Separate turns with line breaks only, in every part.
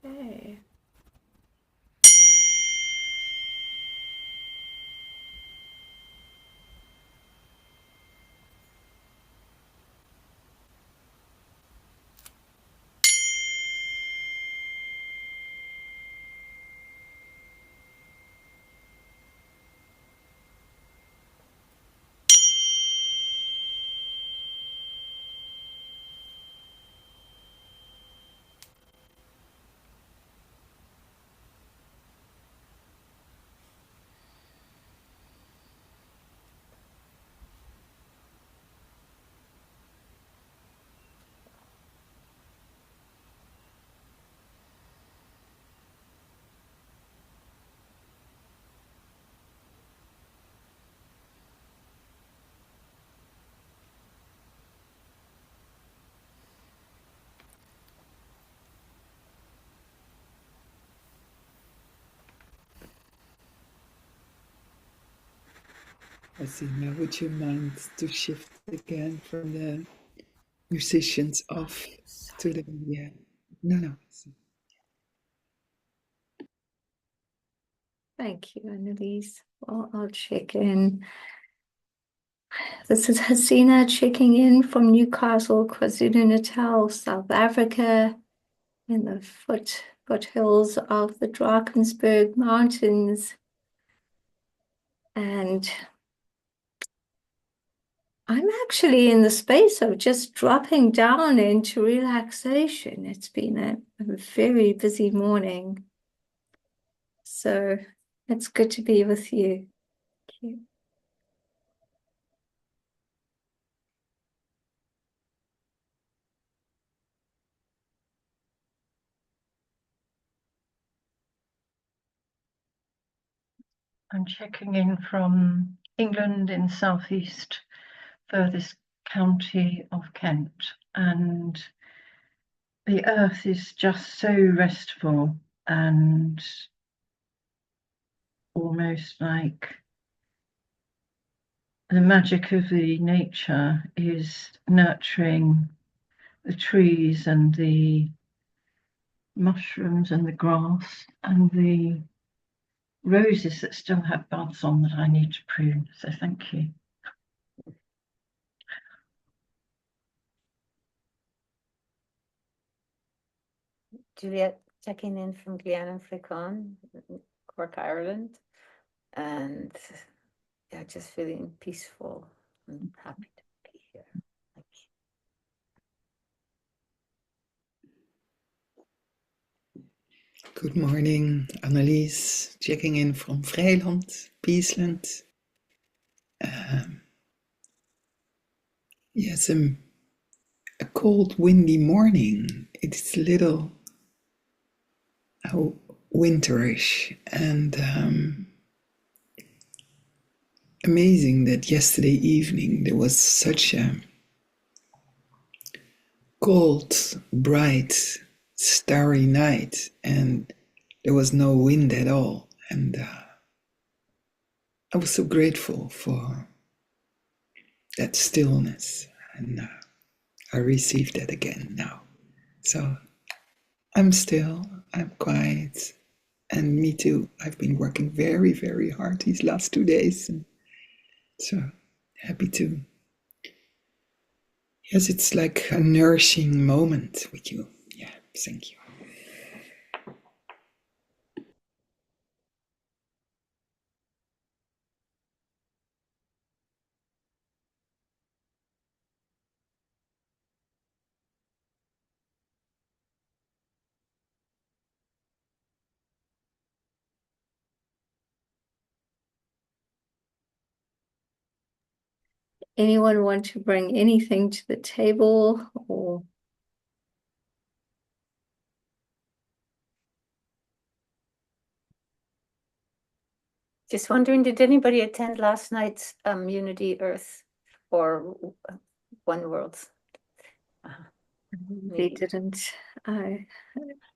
Okay.
I see. Now, would you mind to shift again from the musicians off to the no.
Thank you, Annalise. Well, I'll check in. This is Hasina checking in from Newcastle, KwaZulu-Natal, South Africa, in the foothills of the Drakensberg Mountains. And I'm actually in the space of just dropping down into relaxation. It's been a very busy morning. So it's good to be with you. Thank you.
I'm checking in from England in southeast, furthest county of Kent, and the earth is just so restful and almost like the magic of the nature is nurturing the trees and the mushrooms and the grass and the roses that still have buds on that I need to prune. So thank you.
Juliet checking in from Glenafricon, Cork, Ireland, and yeah, just feeling peaceful and happy to be here. Thank you.
Good morning, Annelies, checking in from Vrijland, Peaceland. Yes, a cold, windy morning. It's a little winterish, and amazing that yesterday evening there was such a cold, bright, starry night, and there was no wind at all. And I was so grateful for that stillness, and I received that again now. So I'm still, I'm quiet, and me too. I've been working very, very hard these last 2 days, and so happy to. Yes, it's like a nourishing moment with you. Yeah, thank you.
Anyone want to bring anything to the table or?
Just wondering, did anybody attend last night's Unity Earth or One World?
They didn't.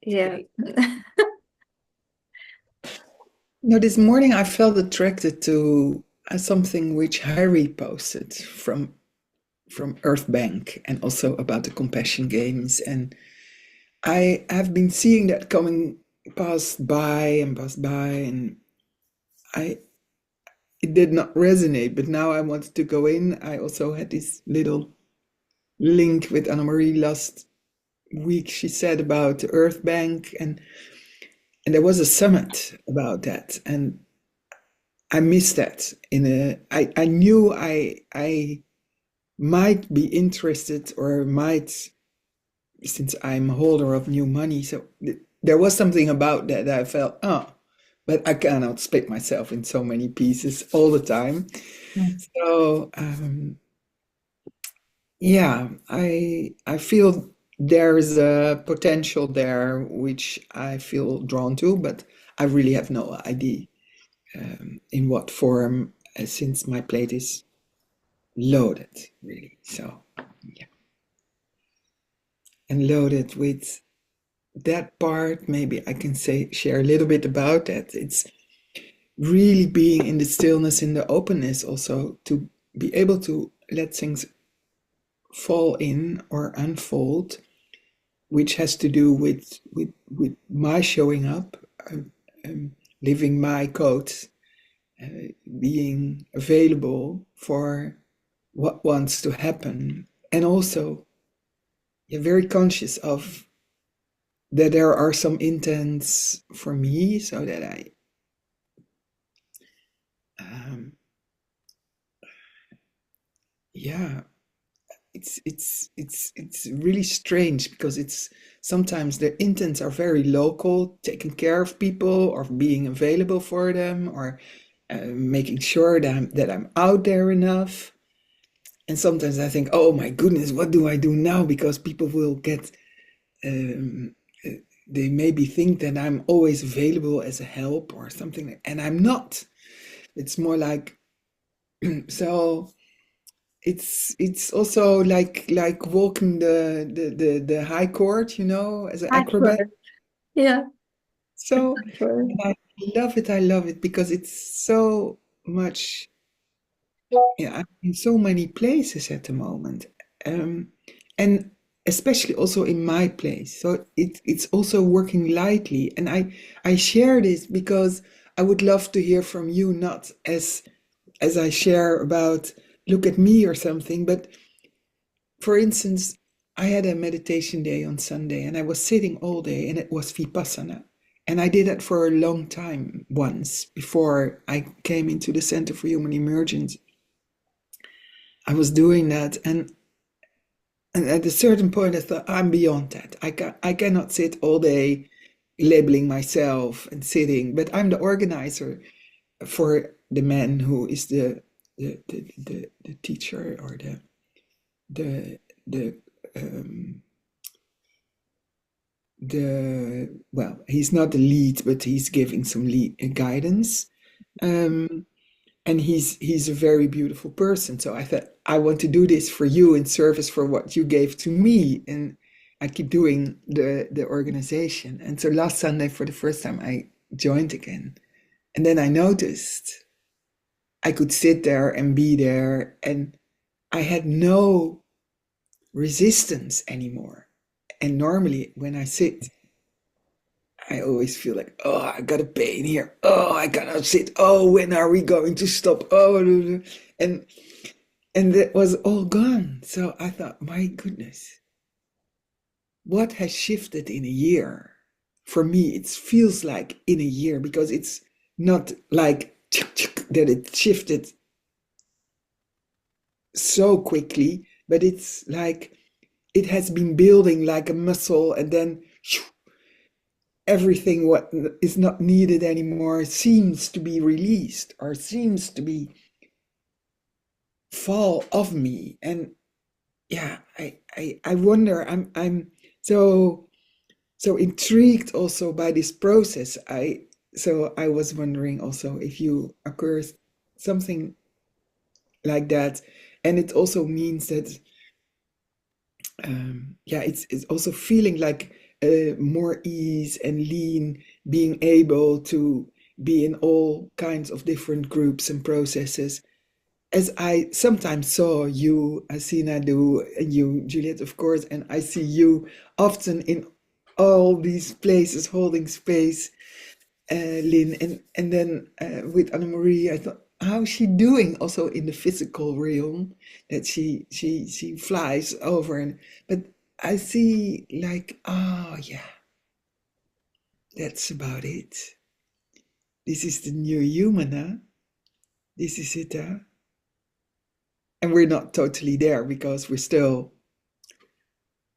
Yeah.
No, this morning I felt attracted to something which Harry posted from Earth Bank, and also about the compassion games. And I have been seeing that coming past by and past by, and I it did not resonate. But now I wanted to go in. I also had this little link with Annemarie last week. She said about the Earth Bank, and there was a summit about that, and I missed that. I knew I might be interested or might, since I'm a holder of new money. So there was something about that I felt, oh, but I cannot split myself in so many pieces all the time. So yeah, I feel there's a potential there which I feel drawn to, but I really have no idea in what form, since my plate is loaded, really. So yeah, and loaded with that part. Maybe I can share a little bit about that. It's really being in the stillness, in the openness, also to be able to let things fall in or unfold, which has to do with my showing up, living my codes, being available for what wants to happen, and also you're very conscious of that there are some intents for me, so that I yeah, it's really strange because it's sometimes the intents are very local, taking care of people or being available for them, or making sure that I'm out there enough. And sometimes I think, oh my goodness, what do I do now? Because people will get um, they maybe think that I'm always available as a help or something, and I'm not. It's more like so. It's also like walking the high court, as an acrobat.
Accurate. Yeah,
So
accurate.
and I love it. I love it because it's so much. Yeah, I'm in so many places at the moment, um, and especially also in my place. So it's also working lightly, and I share this because I would love to hear from you, not as I share about look at me or something, but for instance, I had a meditation day on Sunday and I was sitting all day and it was Vipassana. And I did that for a long time once before I came into the Center for Human Emergence. I was doing that, and at a certain point I thought, I'm beyond that. I cannot sit all day labeling myself and sitting, but I'm the organizer for the man who is the teacher or the um, well, he's not the lead, but he's giving some lead guidance, and he's a very beautiful person. So I thought I want to do this for you in service for what you gave to me, and I keep doing the organization. And so last Sunday, for the first time, I joined again, and then I noticed I could sit there and be there, and I had no resistance anymore. And normally, when I sit, I always feel like, oh, I got a pain here. Oh, I cannot sit. Oh, when are we going to stop? Oh, and that was all gone. So I thought, my goodness, what has shifted in a year? For me, it feels like in a year because it's not like that it shifted so quickly, but it's like it has been building like a muscle, and then everything what is not needed anymore seems to be released or seems to be fall of me. And yeah, I wonder, I'm so intrigued also by this process. I was wondering also if you occurs something like that. And it also means that yeah, it's also feeling like more ease and lean, being able to be in all kinds of different groups and processes. As I sometimes saw you, Asina, do, and you, Juliet, of course, and I see you often in all these places holding space, Lynn, and then with Anna Marie, I thought, how's she doing? Also in the physical realm, that she flies over, and but I see like, oh yeah, that's about it. This is the new human, huh? This is it, huh? And we're not totally there because we still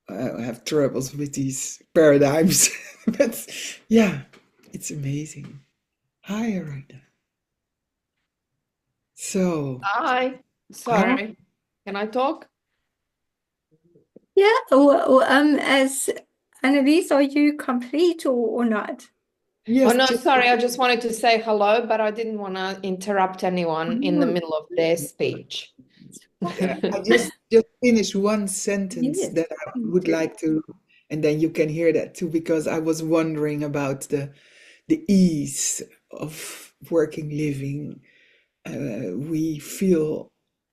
have troubles with these paradigms. But yeah, it's amazing. Hi, Arina. So,
Hi,
how?
sorry. Can I talk?
Yeah, as Annalise, are you complete or not?
Oh
Yes,
no,
just
sorry. I just wanted to say hello, but I didn't want to interrupt anyone in the
Oh,
middle of their speech.
I just finished one sentence
yes,
that I
you
would
did.
like to, and then you can hear that too, because I was wondering about the ease of working, living. We feel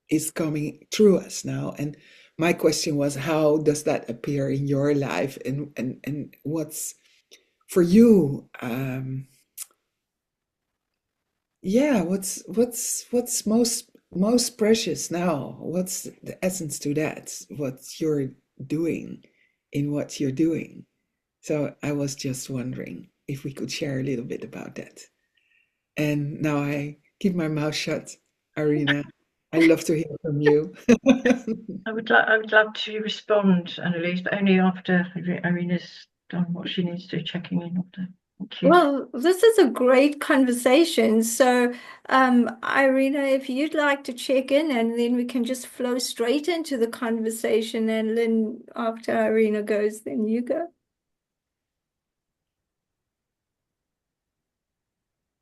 is coming through us now, and my question was, how does that appear in your life, and what's for you? Yeah, what's most precious now? What's the essence to that? What you're doing in what you're doing. So I was just wondering if we could share a little bit about that. And now I keep my mouth shut, Arena. I love to hear from you.
I would love to respond, Annalise, but only after Irina's done what she needs to, checking in after. Thank you.
Well, this is a great conversation. So, Irina, if you'd like to check in, and then we can just flow straight into the conversation. And then after Irina goes, then you go.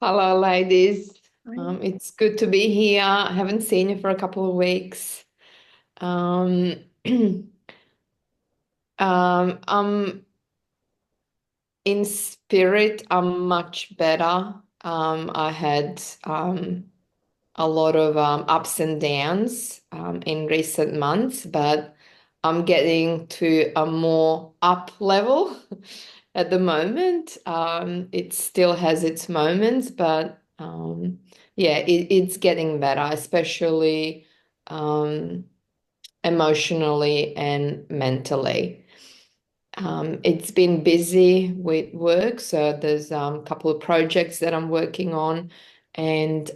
Hello, ladies.
Right.
It's good to be here. I haven't seen you for a couple of weeks. Um, I'm in spirit. I'm much better. I had a lot of ups and downs in recent months, but I'm getting to a more up level at the moment. It still has its moments, but yeah, it's getting better, especially um, emotionally and mentally. It's been busy with work, so there's a couple of projects that I'm working on, and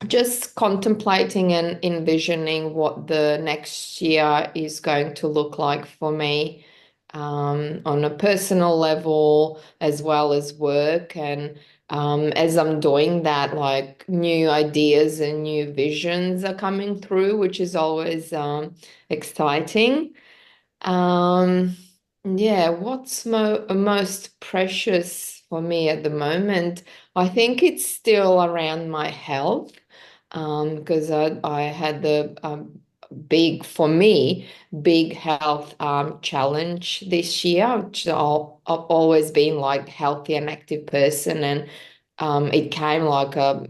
just contemplating and envisioning what the next year is going to look like for me, on a personal level as well as work. And as I'm doing that, like new ideas and new visions are coming through, which is always exciting. Um, yeah, what's most precious for me at the moment? I think it's still around my health, because I had the for me, big health challenge this year, which I've always been like healthy and active person, and it came like a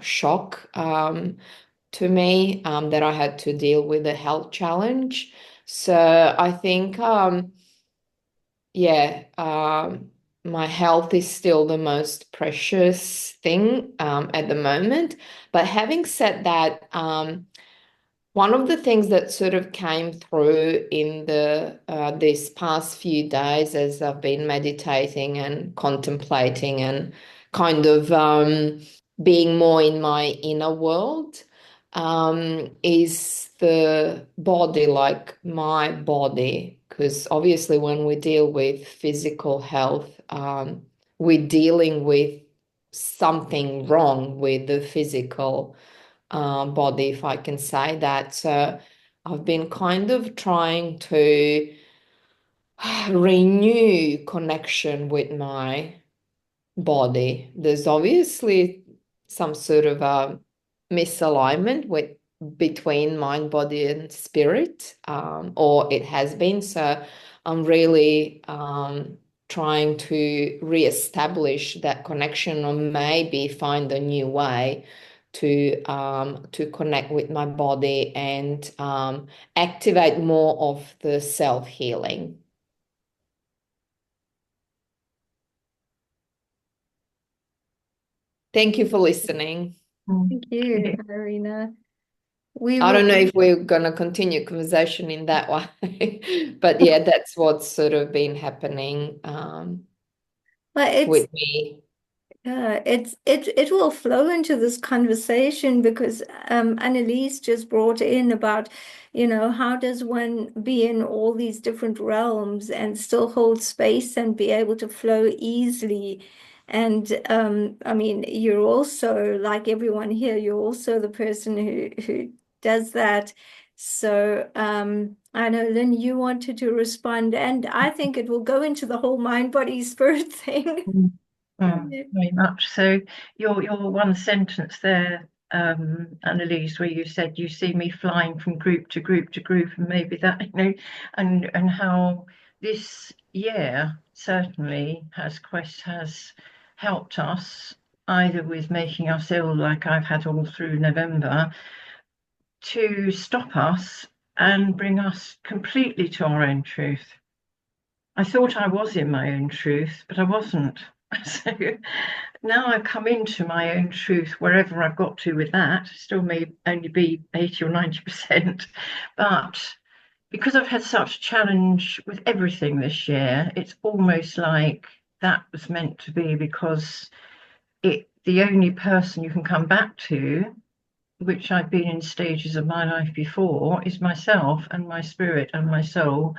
shock to me, that I had to deal with a health challenge. So I think, yeah, my health is still the most precious thing at the moment. But having said that, one of the things that sort of came through in the these past few days as I've been meditating and contemplating and kind of being more in my inner world, is the body, like my body. Because obviously, when we deal with physical health, we're dealing with something wrong with the physical body, if I can say that. So I've been kind of trying to renew connection with my body. There's obviously some sort of a misalignment between mind, body, and spirit, or it has been. So I'm really trying to reestablish that connection, or maybe find a new way to connect with my body and activate more of the self healing. Thank you for listening.
Thank you, Irina. We
I
will.
don't know if we're going to continue conversation in that way, but yeah, that's what's sort of been happening
Well, it's
with me.
yeah, it will flow into this conversation because Annalise just brought in about, how does one be in all these different realms and still hold space and be able to flow easily. And I mean, you're also like everyone here, you're also the person who does that. So I know, Lynn, you wanted to respond, and I think it will go into the whole mind, body, spirit thing.
Mm. Very much. So your one sentence there, Annalise, where you said you see me flying from group to group to group, and maybe that, and how this year certainly has helped us either with making us ill, like I've had all through November, to stop us and bring us completely to our own truth. I thought I was in my own truth, but I wasn't. So now I've come into my own truth wherever I've got to with that. Still may only be 80 or 90%. But because I've had such a challenge with everything this year, it's almost like that was meant to be, because the only person you can come back to, which I've been in stages of my life before, is myself and my spirit and my soul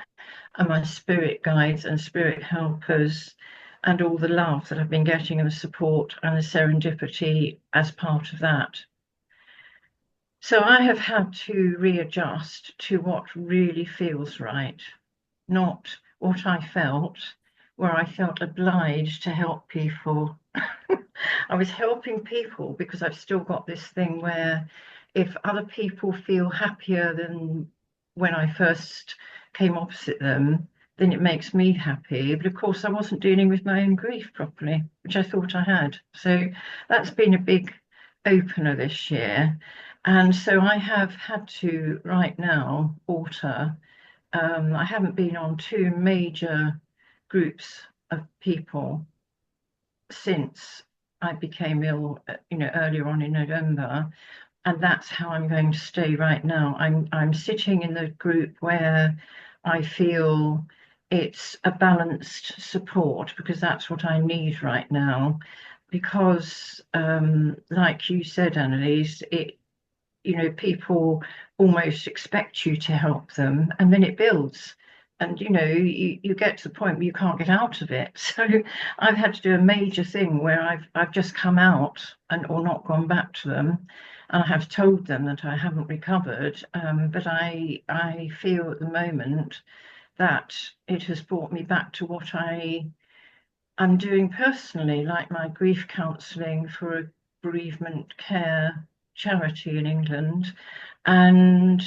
and my spirit guides and spirit helpers, and all the love that I've been getting and the support and the serendipity as part of that. So I have had to readjust to what really feels right, not what I felt, where I felt obliged to help people. I was helping people because I've still got this thing where if other people feel happier than when I first came opposite them, then it makes me happy. But of course, I wasn't dealing with my own grief properly, which I thought I had. So that's been a big opener this year. And so I have had to, right now, alter. I haven't been on two major groups of people since I became ill, earlier on in November, and that's how I'm going to stay right now. I'm sitting in the group where I feel it's a balanced support, because that's what I need right now. Because, like you said, Annalise, people almost expect you to help them, and then it builds. And you get to the point where you can't get out of it. So I've had to do a major thing where I've just come out or not gone back to them, and I have told them that I haven't recovered. But I feel at the moment that it has brought me back to what I'm doing personally, like my grief counselling for a bereavement care charity in England. And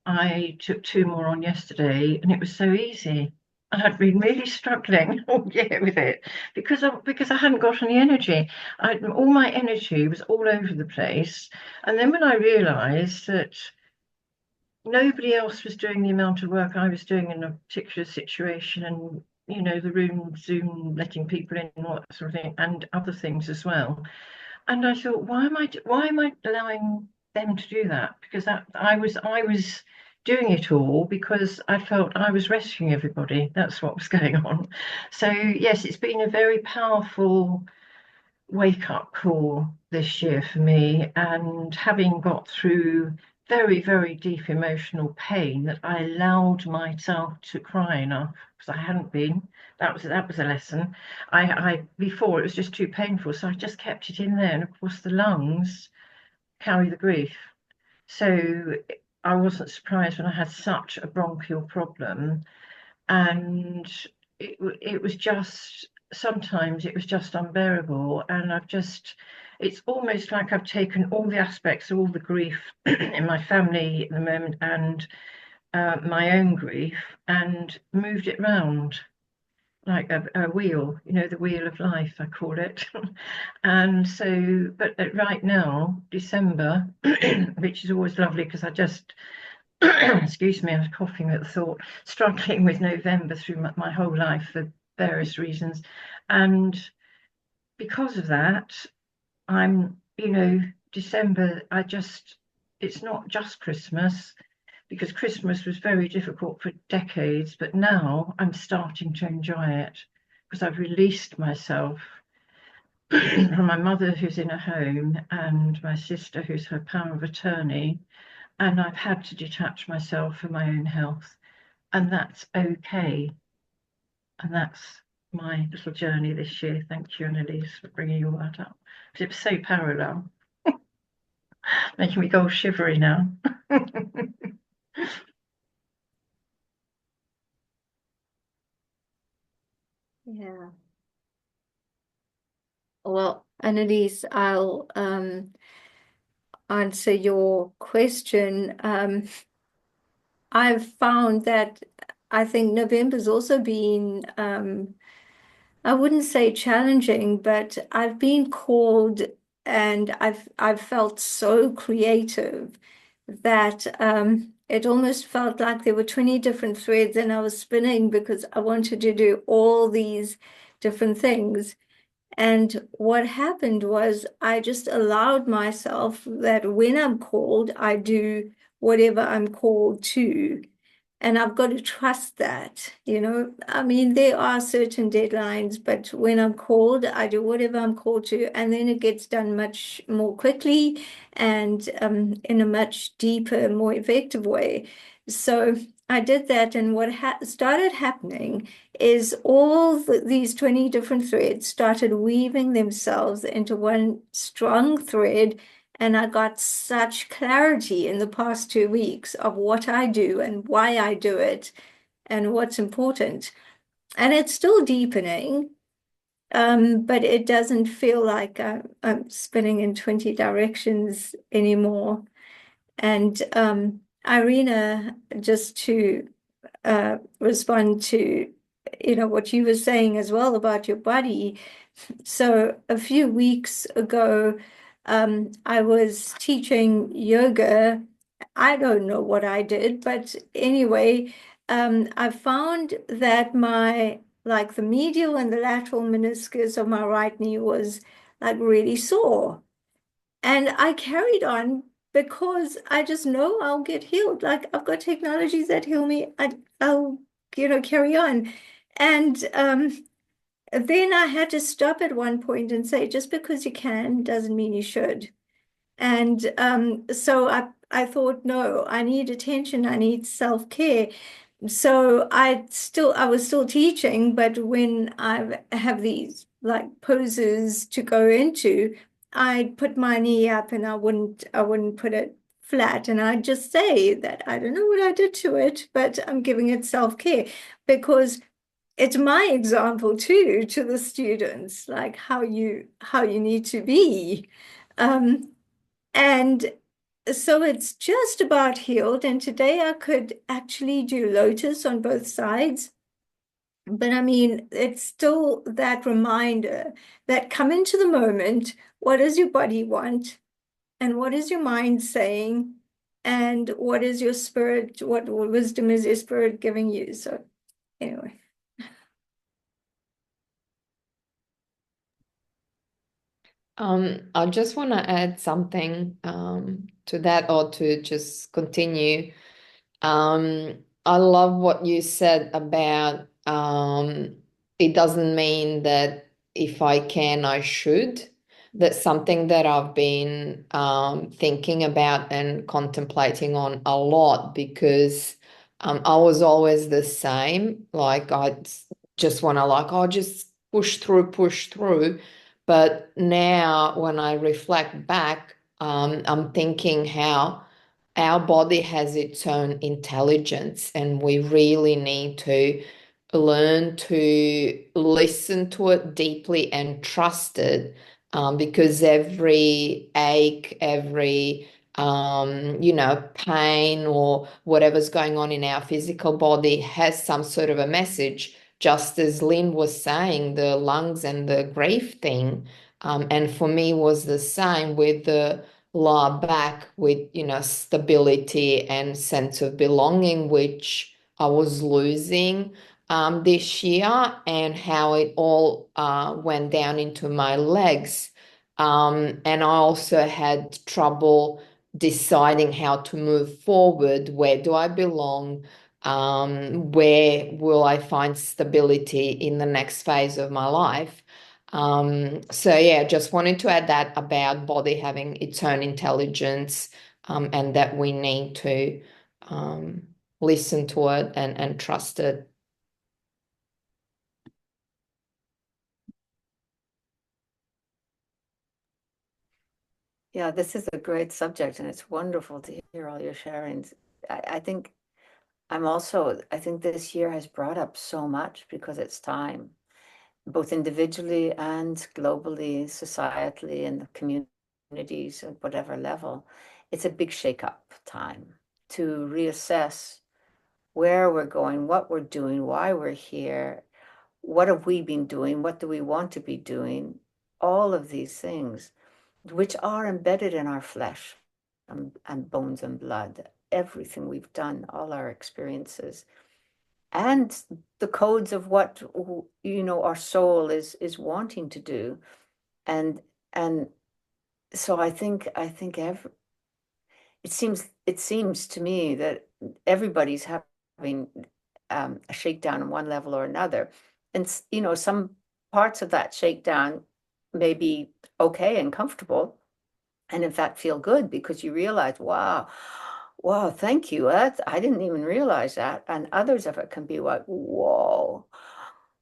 I took two more on yesterday, and it was so easy. I had been really struggling all year with it because I hadn't got any energy. All my energy was all over the place. And then when I realised that nobody else was doing the amount of work I was doing in a particular situation, and the room Zoom letting people in and all that sort of thing, and other things as well. And I thought, why am I allowing them to do that? Because that I was doing it all because I felt I was rescuing everybody. That's what was going on. So yes, it's been a very powerful wake up call this year for me, and having got through very, very deep emotional pain, that I allowed myself to cry enough, because I hadn't been. That was a lesson. I before it was just too painful, so I just kept it in there, and of course the lungs carry the grief. So I wasn't surprised when I had such a bronchial problem, and it was just, sometimes it was just unbearable. And it's almost like I've taken all the aspects of all the grief in my family at the moment, and my own grief, and moved it round like a wheel, the wheel of life, I call it. And so, but right now, December, which is always lovely, because I just excuse me, I was coughing at the thought, struggling with November through my whole life for various reasons. And because of that, December, it's not just Christmas, because Christmas was very difficult for decades, but now I'm starting to enjoy it because I've released myself from my mother, who's in a home, and my sister, who's her power of attorney, and I've had to detach myself for my own health, and that's okay. And that's my little journey this year. Thank you, Annalise, for bringing all that up. Because it was so parallel, making me go shivery now.
Yeah. Well, Annalise, I'll answer your question. I've found that I think November's also been, I wouldn't say challenging, but I've been called and I've felt so creative that it almost felt like there were 20 different threads and I was spinning because I wanted to do all these different things. And what happened was I just allowed myself that when I'm called, I do whatever I'm called to. And I've got to trust that, you know. I mean, there are certain deadlines, but when I'm called, I do whatever I'm called to, and then it gets done much more quickly and in a much deeper, more effective way. So I did that, and what ha started happening is these 20 different threads started weaving themselves into one strong thread. And I got such clarity in the past 2 weeks of what I do and why I do it and what's important. And it's still deepening, but it doesn't feel like I'm spinning in 20 directions anymore. And Irina, just to respond to what you were saying as well about your body. So a few weeks ago, I was teaching yoga. I don't know what I did, but anyway, I found that like the medial and the lateral meniscus of my right knee was like really sore. And I carried on because I just know I'll get healed. Like I've got technologies that heal me. I'll, carry on. And then I had to stop at one point and say, just because you can doesn't mean you should. And so I thought, no, I need attention. I need self-care. So I was still teaching, but when I have these like poses to go into, I'd put my knee up and I wouldn't put it flat. And I'd just say that I don't know what I did to it, but I'm giving it self-care because it's my example too to the students, like how you need to be. And so it's just about healed. And today I could actually do lotus on both sides. But I mean, it's still that reminder that come into the moment. What does your body want? And what is your mind saying? And what is your spirit? What wisdom is your spirit giving you? So anyway.
I just want to add something to that, or to just continue. I love what you said about it doesn't mean that if I can, I should. That's something that I've been thinking about and contemplating on a lot, because I was always the same. Like I just want to like, oh, just push through, push through. But now when I reflect back, I'm thinking how our body has its own intelligence, and we really need to learn to listen to it deeply and trust it, because every ache, every pain or whatever's going on in our physical body has some sort of a message. Just as Lynn was saying, the lungs and the grief thing, and for me was the same with the lower back, with stability and sense of belonging, which I was losing this year, and how it all went down into my legs. And I also had trouble deciding how to move forward. Where do I belong? Where will I find stability in the next phase of my life? So yeah, just wanted to add that about body having its own intelligence, and that we need to listen to it and trust it.
Yeah, this is a great subject, and it's wonderful to hear all your sharings. I think I think this year has brought up so much because it's time, both individually and globally, societally, and the communities at whatever level. It's a big shake-up time to reassess where we're going, what we're doing, why we're here, what have we been doing, what do we want to be doing, all of these things, which are embedded in our flesh and bones and blood, everything we've done, all our experiences, and the codes of what our soul is wanting to do. And so I think it seems to me that everybody's having a shakedown on one level or another, and some parts of that shakedown may be okay and comfortable, and in fact feel good because you realize, wow, thank you. I didn't even realize that. And others of it can be like, whoa,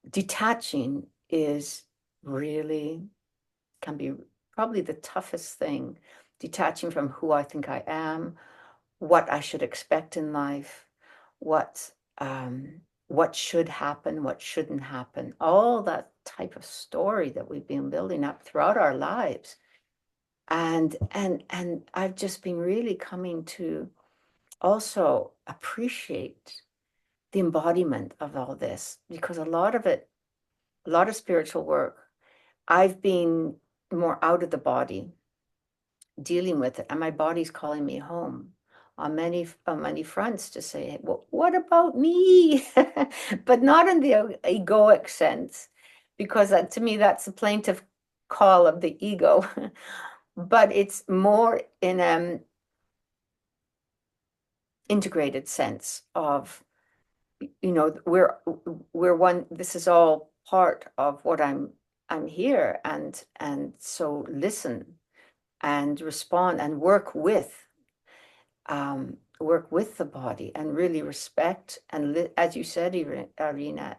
detaching is really can be probably the toughest thing. Detaching from who I think I am, what I should expect in life, what what should happen, what shouldn't happen, all that type of story that we've been building up throughout our lives. And I've just been really coming to also appreciate the embodiment of all this, because a lot of it, a lot of spiritual work, I've been more out of the body, dealing with it, and my body's calling me home on many fronts to say, well, what about me? But not in the egoic sense, because to me that's the plaintive call of the ego. But it's more in an integrated sense of, we're one. This is all part of what I'm here, and so listen and respond and work with the body and really respect and as you said, Irina,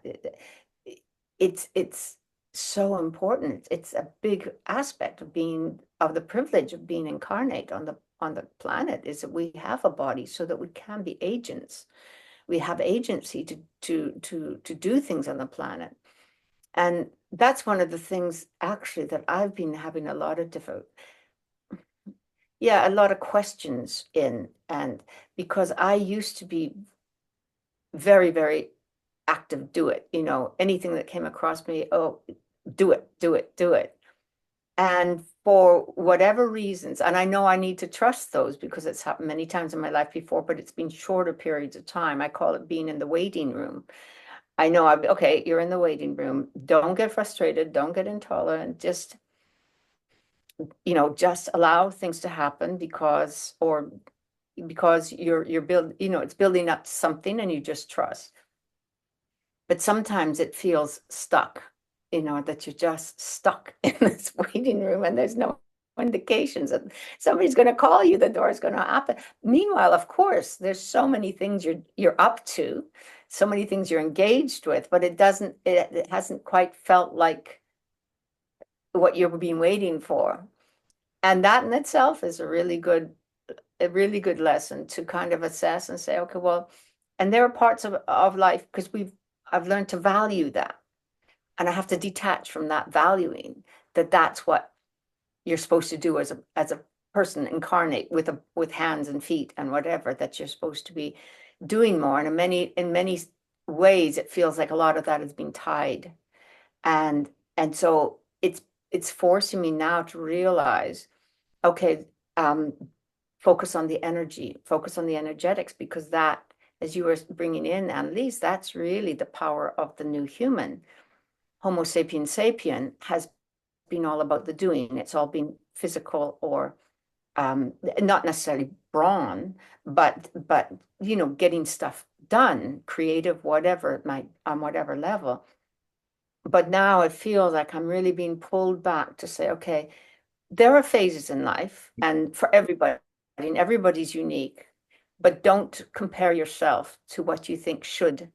it's so important. It's a big aspect of the privilege of being incarnate on the planet, is that we have a body so that we can be agents. We have agency to do things on the planet. And that's one of the things actually that I've been having a lot of a lot of questions in. And because I used to be very, very active, do it, anything that came across me, oh, do it, do it, do it. And for whatever reasons, and I know I need to trust those because it's happened many times in my life before, but it's been shorter periods of time. I call it being in the waiting room. I know okay, you're in the waiting room. Don't get frustrated. Don't get intolerant. Just just allow things to happen because you're it's building up to something, and you just trust. But sometimes it feels stuck, that you're just stuck in this waiting room and there's no indications that somebody's going to call you, the door is going to open. Meanwhile, of course, there's so many things you're up to, so many things you're engaged with, but it hasn't quite felt like what you've been waiting for. And that in itself is a really good lesson to kind of assess and say, okay, well, and there are parts of life, because I've learned to value that, and I have to detach from that valuing that's what you're supposed to do as a person incarnate with hands and feet and whatever, that you're supposed to be doing more. And in many ways, it feels like a lot of that has been tied, and so it's forcing me now to realize, okay, focus on the energy, focus on the energetics, because that, as you were bringing in, Annalise, that's really the power of the new human. Homo sapien sapien has been all about the doing. It's all been physical or not necessarily brawn, but getting stuff done, creative, whatever it might, on whatever level. But now it feels like I'm really being pulled back to say, okay, there are phases in life, and for everybody, and everybody's unique, but don't compare yourself to what you think should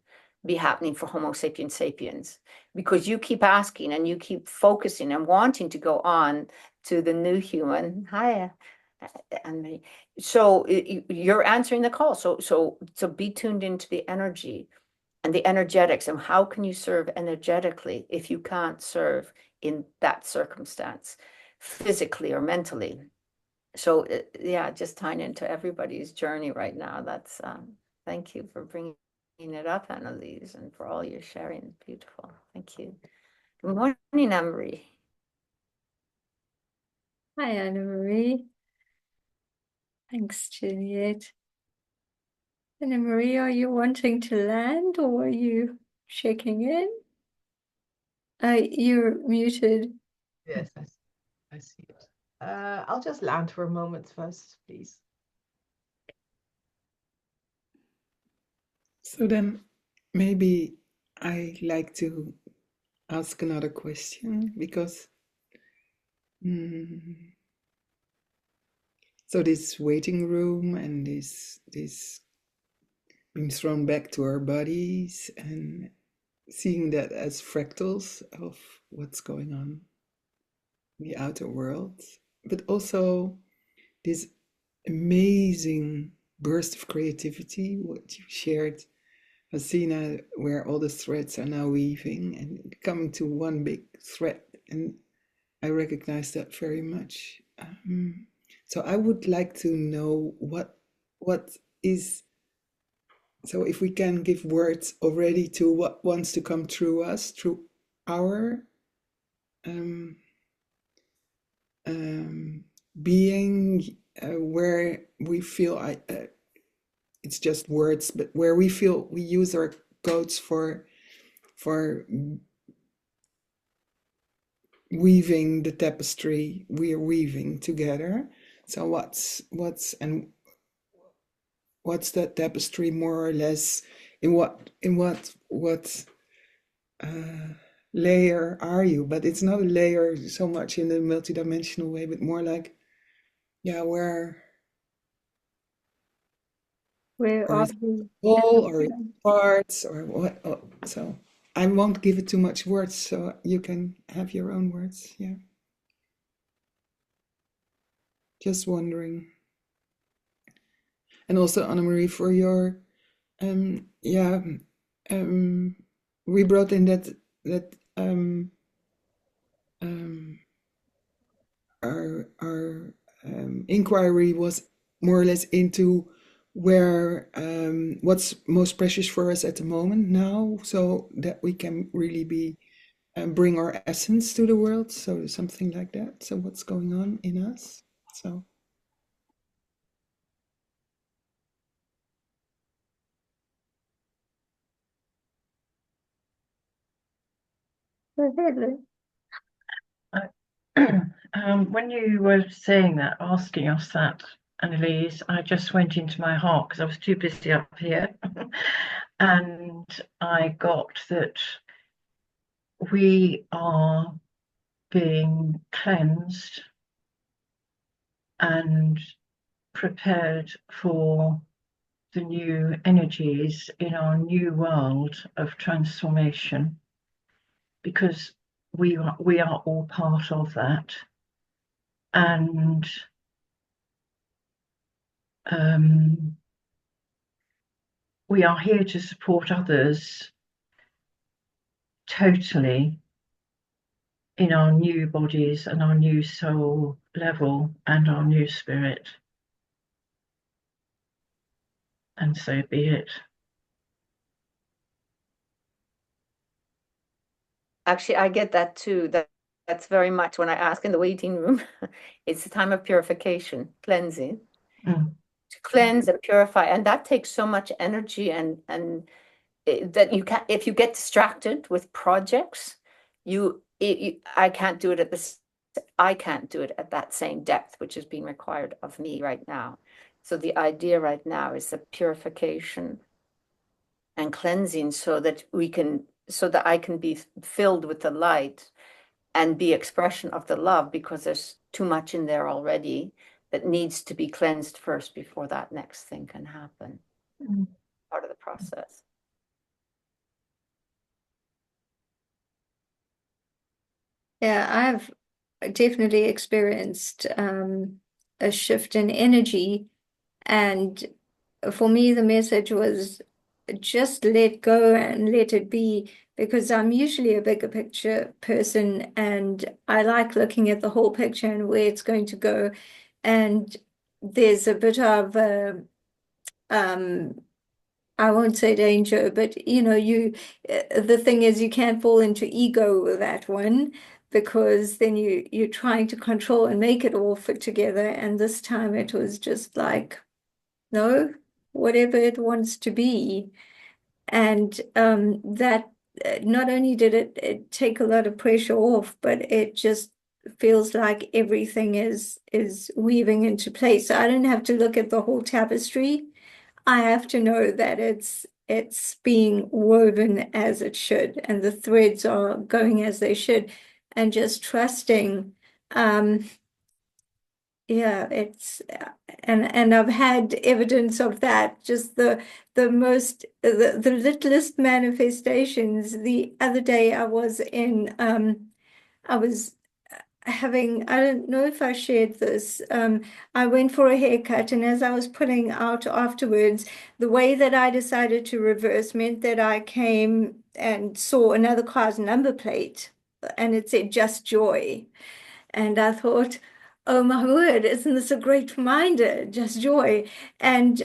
be happening for Homo sapiens sapiens, because you keep asking and you keep focusing and wanting to go on to the new human. Hi, and so you're answering the call. So be tuned into the energy and the energetics, and how can you serve energetically if you can't serve in that circumstance, physically or mentally? So yeah, just tying into everybody's journey right now. That's thank you for bringing it up, Annalise, and for all your sharing. Beautiful. Thank you. Good morning, Anne-Marie.
Hi, Anna Marie. Thanks, Juliet. Anna Marie, are you wanting to land or are you checking in? You're muted.
Yes, I see it. I'll just land for a moment first, please.
So then maybe I like to ask another question, because so this waiting room and this being thrown back to our bodies and seeing that as fractals of what's going on in the outer world, but also this amazing burst of creativity, what you shared, Hasina, where all the threads are now weaving and coming to one big thread. And I recognize that very much. So I would like to know what is, so if we can give words already to what wants to come through us, through our being, where we feel it's just words, but where we feel we use our codes for weaving the tapestry we are weaving together. So what's that tapestry more or less? In what layer are you? But it's not a layer so much in the multidimensional way, but more like, yeah, where
Are
is
you?
whole or parts or what? Oh, so I won't give it too much words, so you can have your own words. Yeah. Just wondering. And also Anna-Marie, for your we brought in that our inquiry was more or less into where what's most precious for us at the moment now, so that we can really be bring our essence to the world. So something like that. So what's going on in us? So.
When you were saying that, asking us that, Annalise, I just went into my heart because I was too busy up here. And I got that we are being cleansed and prepared for the new energies in our new world of transformation, because we are all part of that. And we are here to support others totally in our new bodies and our new soul level and our new spirit. And so be it.
Actually, I get that too. That's very much when I ask in the waiting room. It's a time of purification, cleansing. To cleanse and purify, and that takes so much energy, and that you can't, if you get distracted with projects, I can't do it at the I can't do it at that same depth, which is being required of me right now. So the idea right now is the purification and cleansing so that I can be filled with the light and be expression of the love, because there's too much in there already that needs to be cleansed first before that next thing can happen. Part of the process.
Yeah, I've definitely experienced a shift in energy. And for me, the message was just let go and let it be, because I'm usually a bigger picture person and I like looking at the whole picture and where it's going to go. And there's a bit of um, I won't say danger, but the thing is you can't fall into ego with that one, because then you're trying to control and make it all fit together. And this time it was just like, no, whatever it wants to be. And that not only did it take a lot of pressure off, but it just feels like everything is weaving into place. So I don't have to look at the whole tapestry. I have to know that it's being woven as it should, and the threads are going as they should, and just trusting. Um, yeah, it's and I've had evidence of that. Just the littlest manifestations. The other day I was having, I don't know if I shared this. I went for a haircut, and as I was pulling out afterwards, the way that I decided to reverse meant that I came and saw another car's number plate, and it said just joy. And I thought, oh my word, isn't this a great reminder? Just joy. And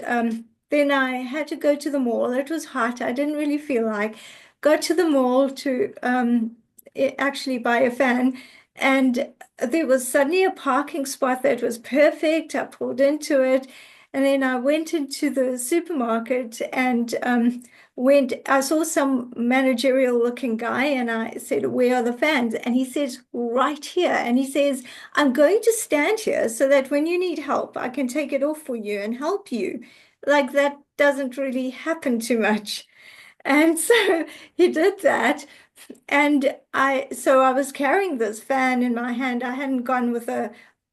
then I had to go to the mall. It was hot. I didn't really feel like. Got to the mall to actually buy a fan. And there was suddenly a parking spot that was perfect. I pulled into it. And then I went into the supermarket and I saw some managerial looking guy, and I said, where are the fans? And he says, right here. And he says, I'm going to stand here so that when you need help, I can take it off for you and help you. Like that doesn't really happen too much. And so he did that. And so I was carrying this fan in my hand. I hadn't gone with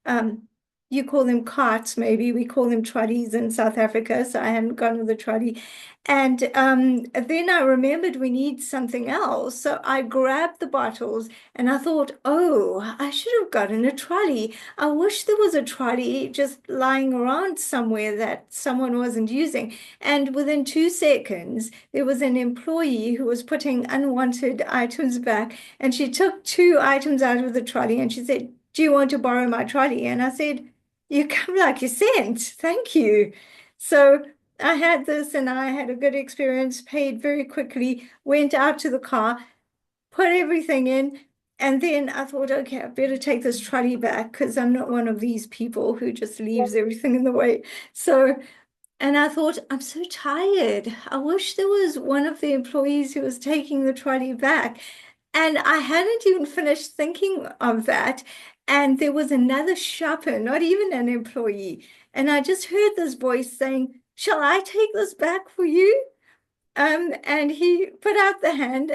um, you call them carts, maybe we call them trolleys in South Africa. So I hadn't gone with a trolley. And then I remembered we need something else. So I grabbed the bottles and I thought, oh, I should have gotten a trolley. I wish there was a trolley just lying around somewhere that someone wasn't using. And within 2 seconds, there was an employee who was putting unwanted items back, and she took 2 items out of the trolley and she said, do you want to borrow my trolley? And I said, you come like you sent. Thank you. So I had this and I had a good experience, paid very quickly, went out to the car, put everything in. And then I thought, okay, I better take this trolley back because I'm not one of these people who just leaves everything in the way. So and I thought, I'm so tired. I wish there was one of the employees who was taking the trolley back. And I hadn't even finished thinking of that. And there was another shopper, not even an employee. And I just heard this voice saying, shall I take this back for you? And he put out a hand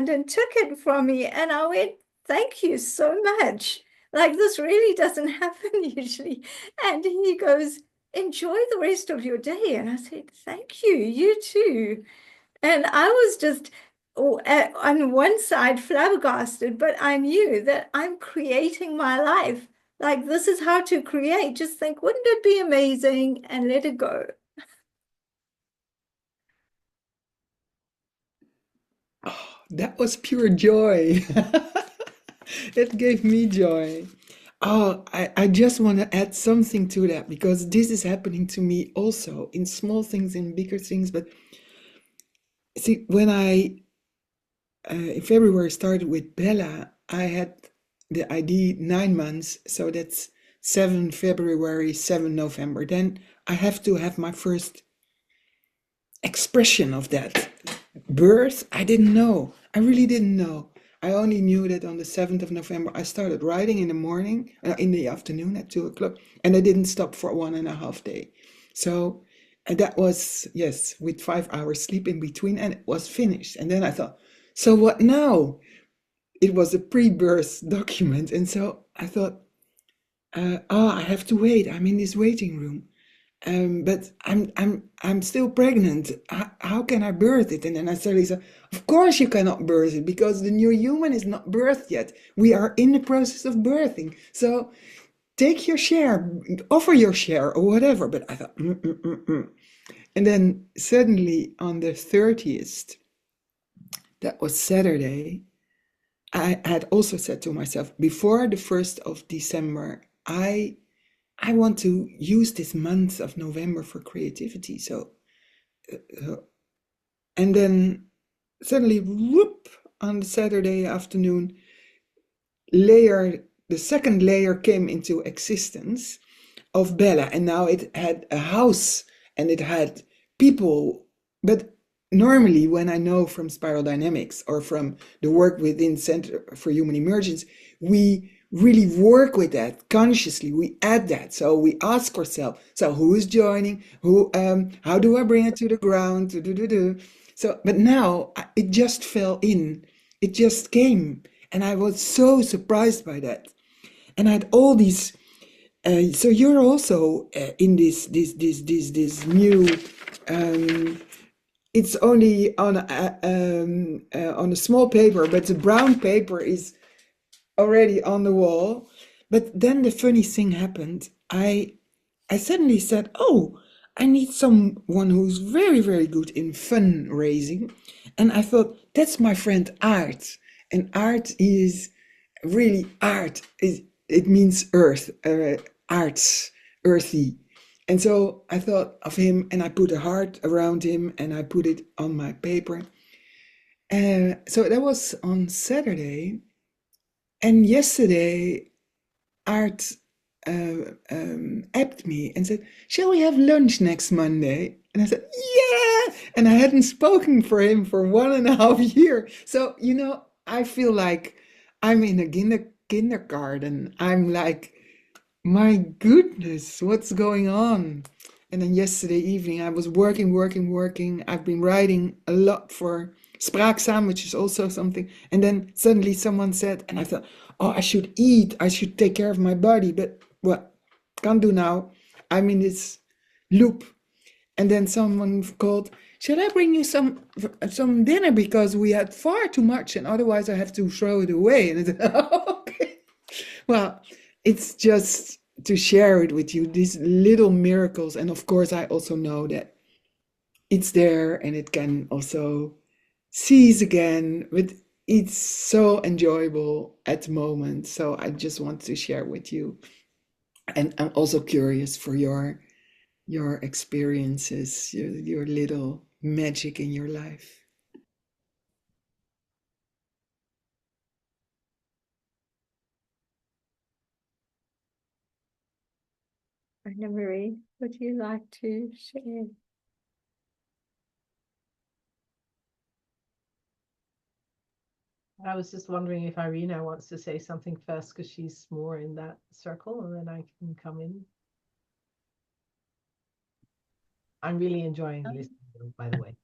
and took it from me. And I went, thank you so much. Like this really doesn't happen usually. And he goes, enjoy the rest of your day. And I said, thank you, you too. And I was just on one side flabbergasted, but I knew that I'm creating my life. Like this is how to create. Just think, wouldn't it be amazing? And let it go.
Oh, that was pure joy. It gave me joy. Oh, I just want to add something to that because this is happening to me also in small things, in bigger things. But see, when I in February started with Bella, I had the ID 9 months, so that's 7 February, 7 November. Then I have to have my first expression of that birth. I didn't know. I really didn't know. I only knew that on the 7th of November, I started writing in the morning, in the afternoon at 2 o'clock, and I didn't stop for 1.5 days. So that was, yes, with 5 hours sleep in between, and it was finished. And then I thought, so what now? It was a pre-birth document. And so I thought, I have to wait. I'm in this waiting room. But I'm still pregnant. How can I birth it? And then I suddenly said, of course you cannot birth it because the new human is not birthed yet. We are in the process of birthing. So take your share, offer your share or whatever. But I thought, And then suddenly on the 30th, that was Saturday, I had also said to myself, before the 1st of December, I want to use this month of November for creativity. So, and then suddenly, whoop, on the Saturday afternoon, the second layer came into existence of Bella. And now it had a house and it had people. But normally, when I know from spiral dynamics or from the work within Center for Human Emergence, we really work with that consciously. We add that. So we ask ourselves, so who is joining? How do I bring it to the ground? So, but now it just fell in. It just came. And I was so surprised by that. And I had all these so you're also in this new. It's only on a small paper, but the brown paper is already on the wall. But then the funny thing happened. I suddenly said, "Oh, I need someone who's very very good in fundraising," and I thought that's my friend Art, and Art is really art is it means earth, arts, earthy. And so I thought of him and I put a heart around him and I put it on my paper. So that was on Saturday. And yesterday, Art apped me and said, shall we have lunch next Monday? And I said, yeah. And I hadn't spoken for him for 1.5 years. So, I feel like I'm in a kindergarten. I'm like, my goodness, what's going on? And then yesterday evening, I was working. I've been writing a lot for Spraakzaam, which is also something. And then suddenly someone said, and I thought, oh, I should eat. I should take care of my body. But what? Can't do now. I'm in this loop. And then someone called, should I bring you some dinner because we had far too much and otherwise I have to throw it away. And I said, oh, okay. Well, it's just to share it with you, these little miracles. And of course, I also know that it's there and it can also cease again, but it's so enjoyable at the moment. So I just want to share with you. And I'm also curious for your experiences, your little magic in your life.
Anna Marie, would you like to share?
I was just wondering if Irina wants to say something first because she's more in that circle and then I can come in. I'm really enjoying listening, by the way.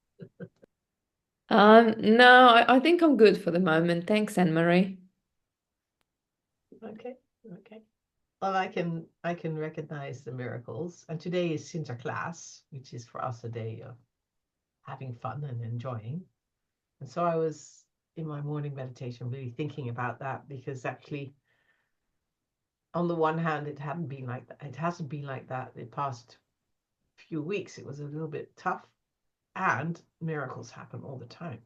No, I think I'm good for the moment. Thanks, Anne-Marie.
Okay. Well, I can recognize the miracles. And today is Sinterklaas, which is for us a day of having fun and enjoying. And so I was in my morning meditation really thinking about that because actually on the one hand it hadn't been like that. It hasn't been like that the past few weeks. It was a little bit tough and miracles happen all the time.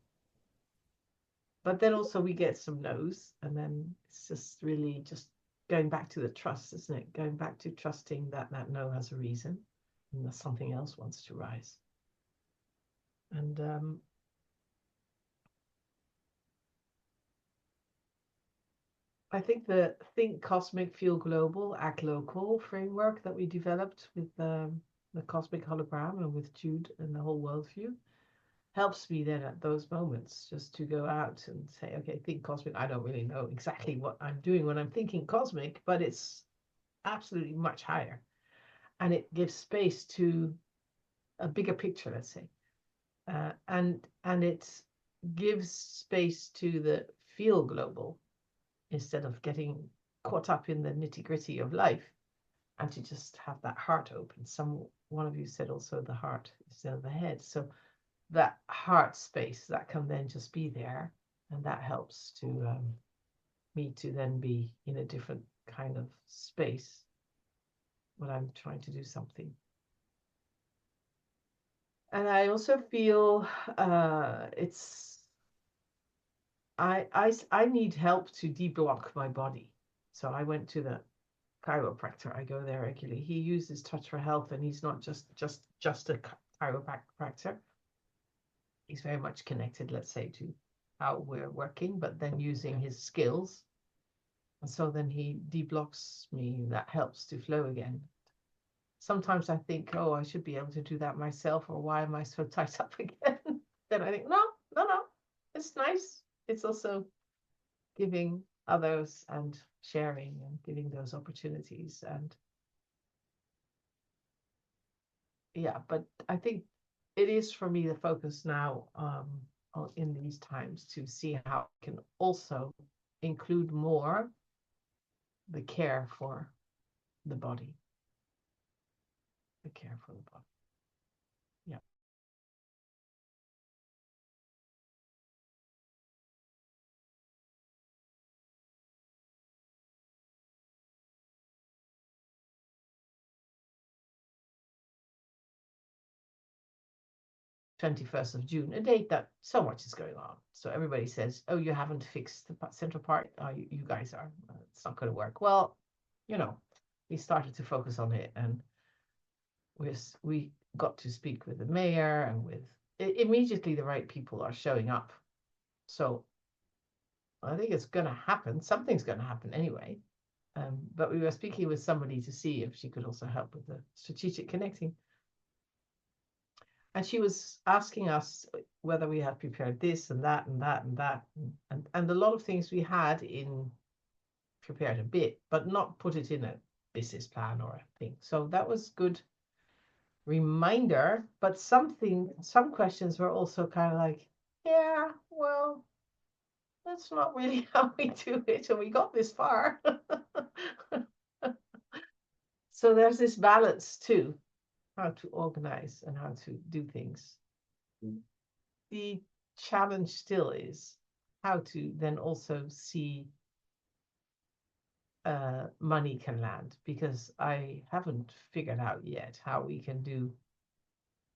But then also we get some no's and then it's just really just going back to the trust, isn't it? Going back to trusting that that no has a reason and that something else wants to rise. And I think the Think Cosmic, Feel Global, Act Local framework that we developed with the cosmic hologram and with Jude and the whole worldview helps me then at those moments just to go out and say, okay, think cosmic. I don't really know exactly what I'm doing when I'm thinking cosmic, but it's absolutely much higher. And it gives space to a bigger picture, let's say. And it gives space to the feel global instead of getting caught up in the nitty-gritty of life, and to just have that heart open. One of you said also the heart instead of the head. So that heart space that can then just be there, and that helps to me to then be in a different kind of space when I'm trying to do something. And I also feel I need help to deblock my body. So I went to the chiropractor. I go there regularly. He uses Touch for Health, and he's not just a chiropractor. He's very much connected, let's say, to how we're working, but then using his skills. And so then he deblocks me. That helps to flow again. Sometimes I think, oh, I should be able to do that myself, or why am I so tight up again? Then I think, no, it's nice. It's also giving others and sharing and giving those opportunities. And yeah, but I think it is for me the focus now in these times to see how I can also include more the care for the body. The care for the body. Yeah. 21st of June, a date that so much is going on. So everybody says, oh, you haven't fixed the central part. You guys are. It's not going to work. Well, we started to focus on it, and we got to speak with the mayor, and with immediately the right people are showing up. So I think it's going to happen. Something's going to happen anyway. But we were speaking with somebody to see if she could also help with the strategic connecting. And she was asking us whether we had prepared this and that and that and that. And a lot of things we had prepared a bit, but not put it in a business plan or a thing. So that was good reminder. But some questions were also kind of like, yeah, well, that's not really how we do it. And we got this far. So there's this balance too, how to organize and how to do things. The challenge still is how to then also see money can land, because I haven't figured out yet how we can do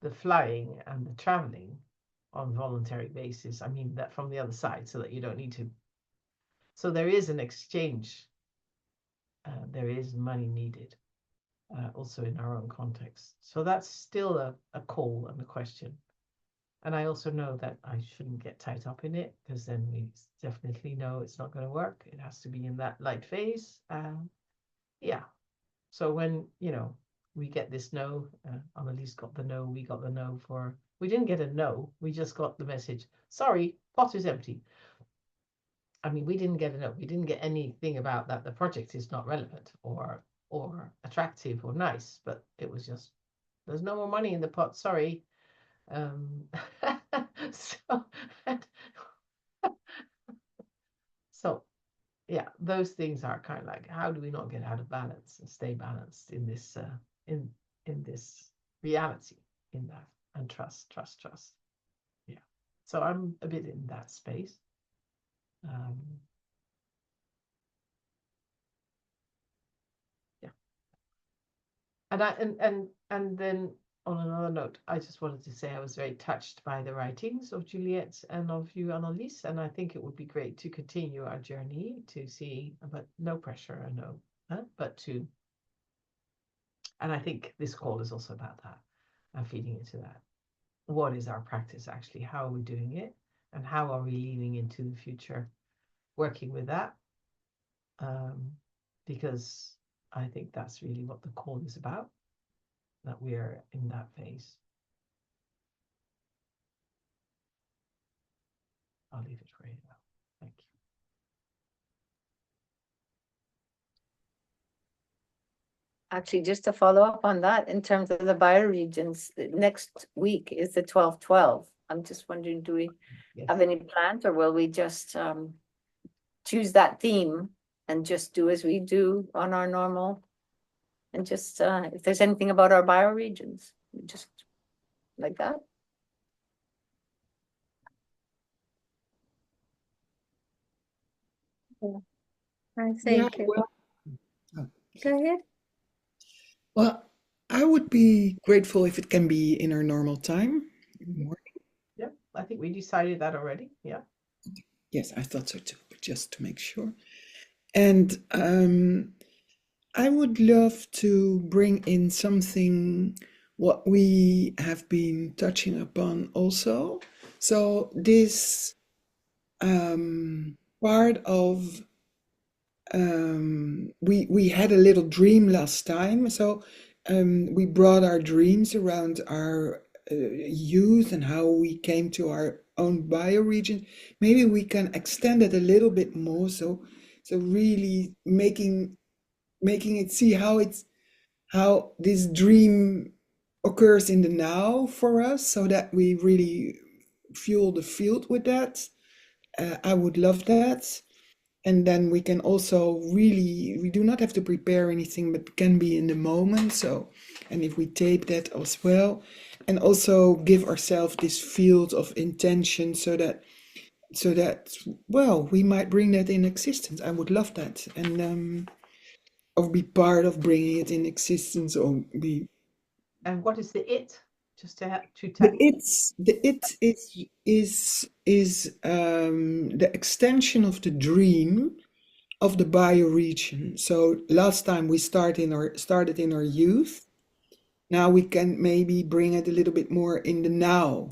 the flying and the traveling on voluntary basis. I mean, that from the other side, so that you don't need to. So there is an exchange. There is money needed also in our own context. So that's still a call and a question. And I also know that I shouldn't get tied up in it, because then we definitely know it's not going to work. It has to be in that light phase. Yeah. So when, we get this no, Annalise got the no, we got the no we didn't get a no, we just got the message, sorry, pot is empty. I mean, we didn't get a no, we didn't get anything about that the project is not relevant or attractive or nice, but it was just, there's no more money in the pot, sorry. So, so yeah, those things are kind of like, how do we not get out of balance and stay balanced in this in this reality, in that, and trust. Yeah. So I'm a bit in that space. Yeah. And then on another note, I just wanted to say I was very touched by the writings of Juliet and of you, Annalise, and I think it would be great to continue our journey to see, but no pressure, I know, but to, and I think this call is also about that, and feeding into that. What is our practice actually? How are we doing it? And how are we leaning into the future, working with that? Because I think that's really what the call is about, that we are in that phase. I'll leave it for you now. Thank you.
Actually, just to follow up on that, in terms of the bioregions, next week is the 12/12. I'm just wondering, do we
Yes.
have any plans, or will we just choose that theme and just do as we do on our normal? And just if there's anything about our bioregions, just like that.
I
Yeah,
think,
well, oh,
go ahead.
well, I would be grateful if it can be in our normal time.
Yeah, I think we decided that already. Yeah.
Yes, I thought so too, but just to make sure. And I would love to bring in something what we have been touching upon also. So this part of we had a little dream last time. So we brought our dreams around our youth and how we came to our own bioregion. Maybe we can extend it a little bit more. So really making it see how this dream occurs in the now for us, so that we really fuel the field with that. I would love that. And then we can also really, we do not have to prepare anything, but can be in the moment. So, and if we tape that as well, and also give ourselves this field of intention, so that well, we might bring that in existence. I would love that, and or be part of bringing it in existence, or be
And what is the it? Just to have to
the
tap.
it is the extension of the dream of the bioregion. So last time we started in our youth. Now we can maybe bring it a little bit more in the now.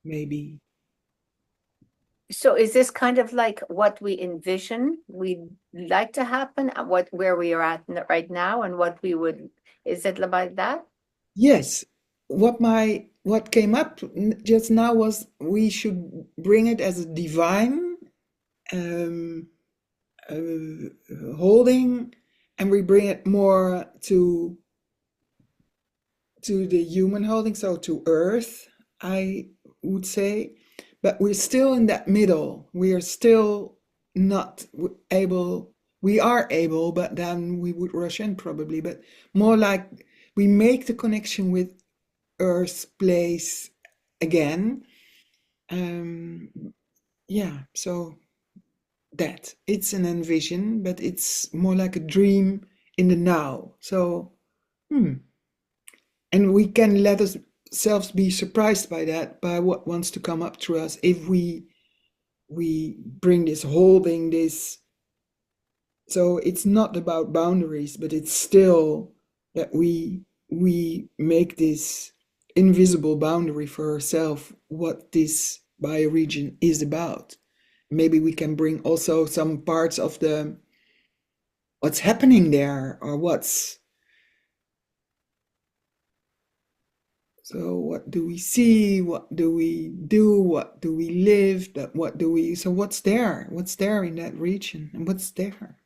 Maybe.
So is this kind of like what we envision we'd like to happen, where we are at right now, and what we would, is it about that?
Yes. What came up just now was we should bring it as a divine um, holding, and we bring it more to the human holding, so to earth, I would say. But we're still in that middle. We are still not able, we are able, but then we would rush in probably, but more like we make the connection with earth, place again. Um, yeah, so that it's an envision, but it's more like a dream in the now. So, and we can let ourselves be surprised by that, by what wants to come up through us, if we bring this holding this. So it's not about boundaries, but it's still that we make this invisible boundary for ourselves, what this bioregion is about. Maybe we can bring also some parts of the what's happening there, or what's. So what do we see? What do we do? What do we live? What do we, so what's there? What's there in that region? And what's there?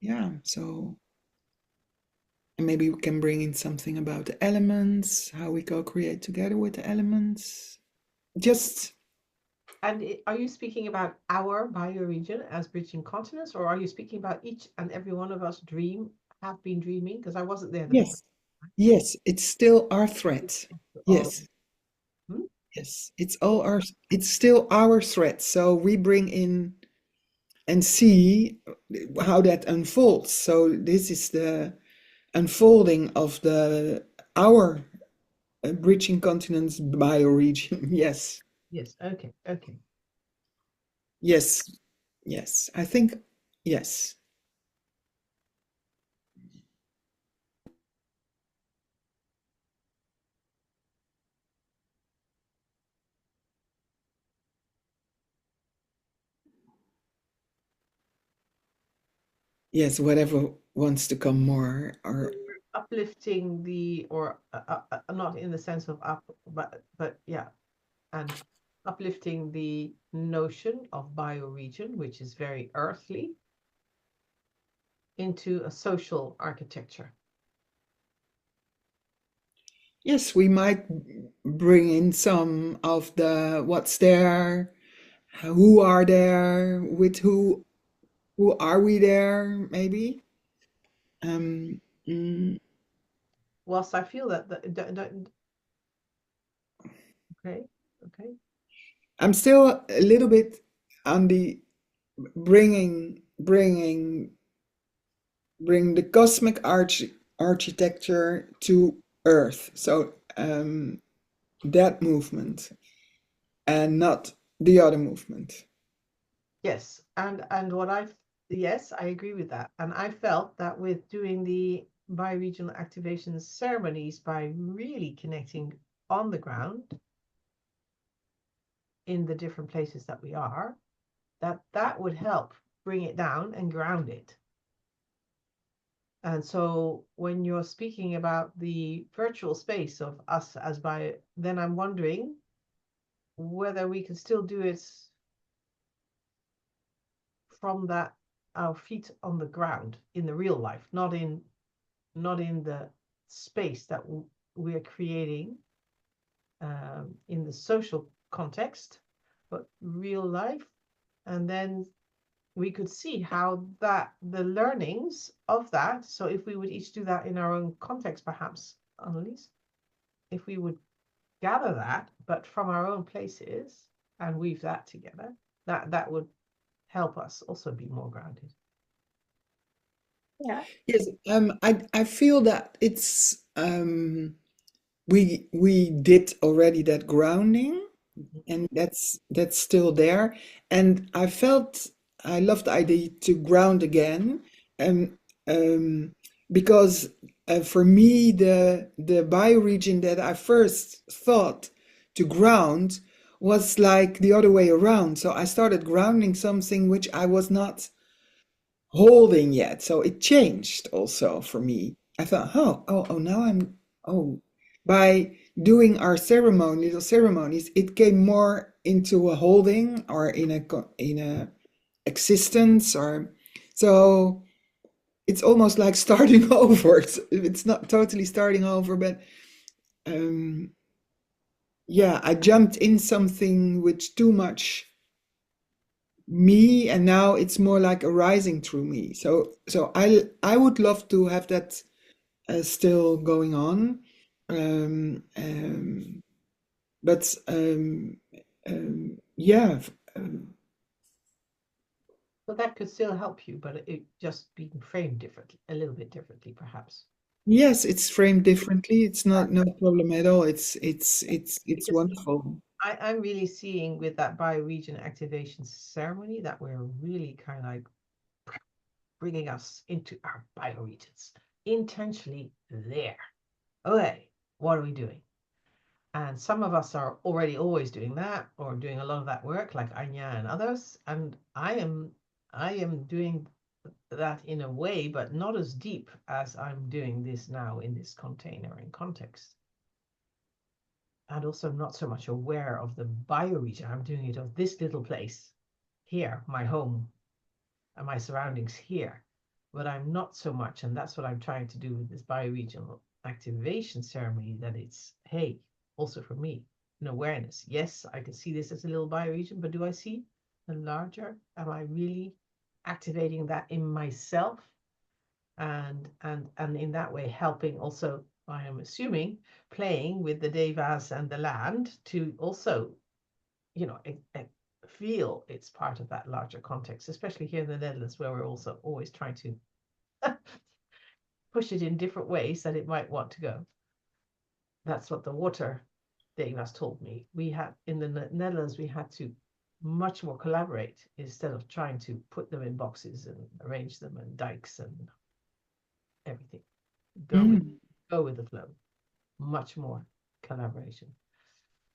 Yeah, so and maybe we can bring in something about the elements, how we co-create together with the elements. Just
And are you speaking about our bioregion as bridging continents, or are you speaking about each and every one of us have been dreaming? Because I wasn't there the
yes,
morning.
yes, it's still our thread.
All of
Yes,
hmm?
yes, it's still our thread. So we bring in and see how that unfolds. So this is the unfolding of the our bridging continents bioregion. Yes,
Yes. Okay. Okay.
yes, yes. I think yes. Yes, whatever wants to come more, or
uplifting or not in the sense of up, but yeah, and uplifting the notion of bioregion, which is very earthly, into a social architecture.
Yes, we might bring in some of the what's there, who are there, with who are we there, maybe. Um, mm,
Whilst I feel that okay, okay.
I'm still a little bit on the bring the cosmic architecture to Earth. So that movement and not the other movement.
Yes, and yes, I agree with that. And I felt that with doing the bioregional activation ceremonies, by really connecting on the ground in the different places that we are, that would help bring it down and ground it. And so when you're speaking about the virtual space of us as bio, then I'm wondering whether we can still do it from that, our feet on the ground in the real life, not in the space that we're creating in the social context, but real life. And then we could see how that the learnings of that. So if we would each do that in our own context, perhaps, Annelies, if we would gather that, but from our own places and weave that together, that would help us also be more grounded.
Yeah.
Yes, I feel that it's we did already that grounding, and that's still there. And I love the idea to ground again, and because for me the bioregion that I first thought to ground was like the other way around. So I started grounding something which I was not holding yet. So it changed also for me. I thought, oh, now oh, by doing our little ceremonies, it came more into a holding or in a existence, or so it's almost like starting over. It's not totally starting over, but um, yeah, I jumped in something with too much me, and now it's more like arising through me. So I would love to have that still going on, um, um, but yeah,
So that could still help you, but it just being framed differently, a little bit differently, perhaps.
yes, it's framed differently. It's not no problem at all. It's
Because
wonderful.
I'm really seeing with that bioregion activation ceremony that we're really kind of like bringing us into our bioregions intentionally there. Okay, what are we doing? And some of us are already always doing that or doing a lot of that work, like Anya and others. And I am doing that in a way, but not as deep as I'm doing this now in this container and context. And also not so much aware of the bioregion. I'm doing it of this little place here, my home, and my surroundings here. But I'm not so much, and that's what I'm trying to do with this bioregional activation ceremony, that it's, hey, also for me, an awareness. Yes, I can see this as a little bioregion, but do I see the larger? Am I really activating that in myself? And in that way helping also, I am assuming, playing with the devas and the land to also, feel it's part of that larger context, especially here in the Netherlands, where we're also always trying to push it in different ways that it might want to go. That's what the water devas told me. We had in the Netherlands, we had to much more collaborate instead of trying to put them in boxes and arrange them and dikes and everything.
Mm,
Go with the flow. Much more collaboration.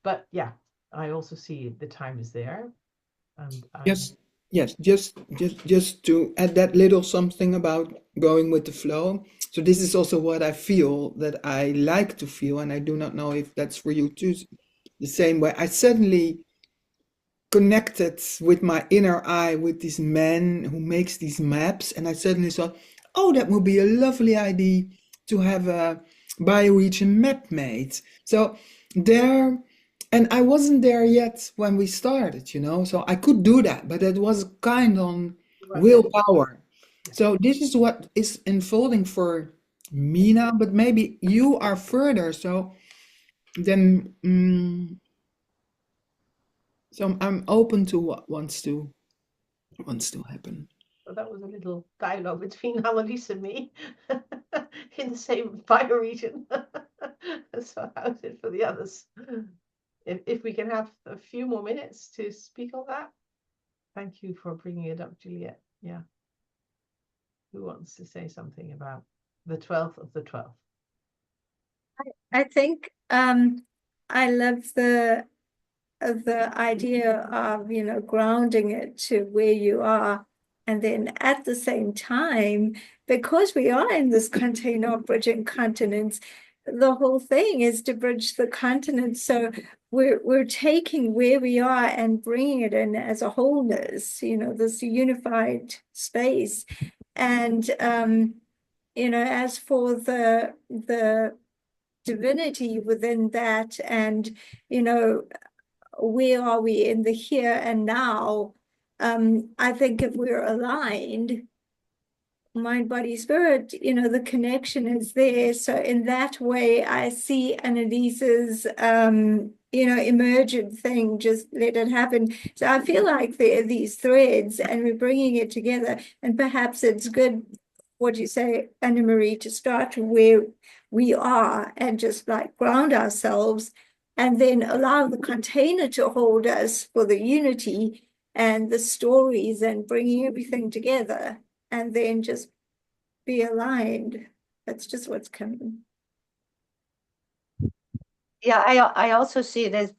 But yeah, I also see the time is there, and I'm
yes, yes, just to add that little something about going with the flow. So this is also what I feel that I like to feel, and I do not know if that's for you too, the same way. I suddenly connected with my inner eye with this man who makes these maps, and I suddenly thought, oh, that would be a lovely idea to have a bioregion map made. So there, and I wasn't there yet when we started, so I could do that, but it was kind on
You weren't ready.
willpower.
Yeah.
So this is what is unfolding for me now, but maybe you are further. So then, so I'm open to what wants to happen.
So that was a little dialogue between Annalise and me in the same fire region. So how's it for the others? If we can have a few more minutes to speak on that. Thank you for bringing it up, Juliet. Yeah. Who wants to say something about the 12th of the 12th?
I think I love the idea of, grounding it to where you are. And then at the same time, because we are in this container of bridging continents, the whole thing is to bridge the continents. So we're taking where we are and bringing it in as a wholeness, this unified space. And as for the divinity within that, and where are we in the here and now? I think if we're aligned, mind, body, spirit, the connection is there. So in that way, I see Annalise's, emergent thing, just let it happen. So I feel like there are these threads and we're bringing it together. And perhaps it's good, what you say, Anna Marie, to start where we are and just like ground ourselves and then allow the container to hold us for the unity and the stories and bringing everything together, and then just be aligned. That's just what's coming.
Yeah, I also see it as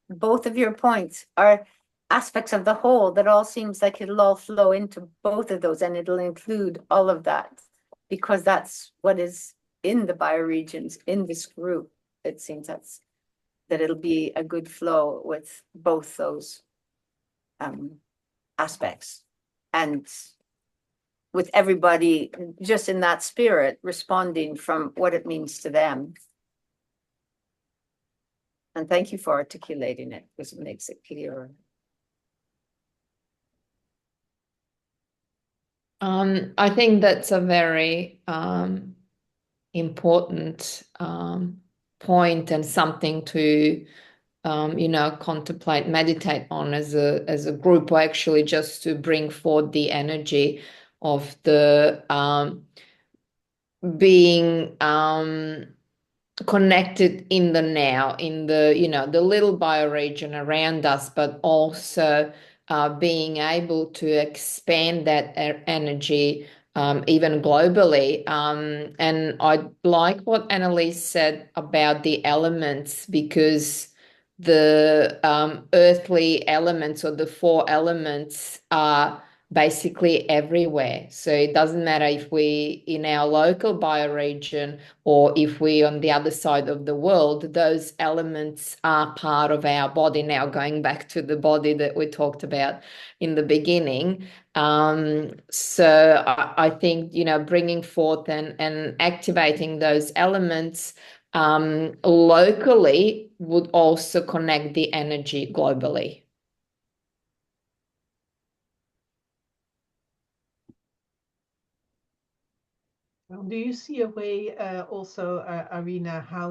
both of your points are aspects of the whole that all seems like it'll all flow into both of those, and it'll include all of that because that's what is in the bioregions in this group. It seems that it'll be a good flow with both those aspects, and with everybody just in that spirit responding from what it means to them. And thank you for articulating it because it makes it clearer.
I think that's a very important point and something to contemplate, meditate on as a group, or actually just to bring forth the energy of the being connected in the now, in the little bioregion around us, but also being able to expand that energy even globally. And I like what Annalise said about the elements, because the earthly elements, or the four elements, are basically everywhere. So it doesn't matter if we in our local bioregion or if we on the other side of the world, those elements are part of our body. Now, going back to the body that we talked about in the beginning. So I think, bringing forth and activating those elements locally would also connect the energy globally.
Do you see a way also, Arena, how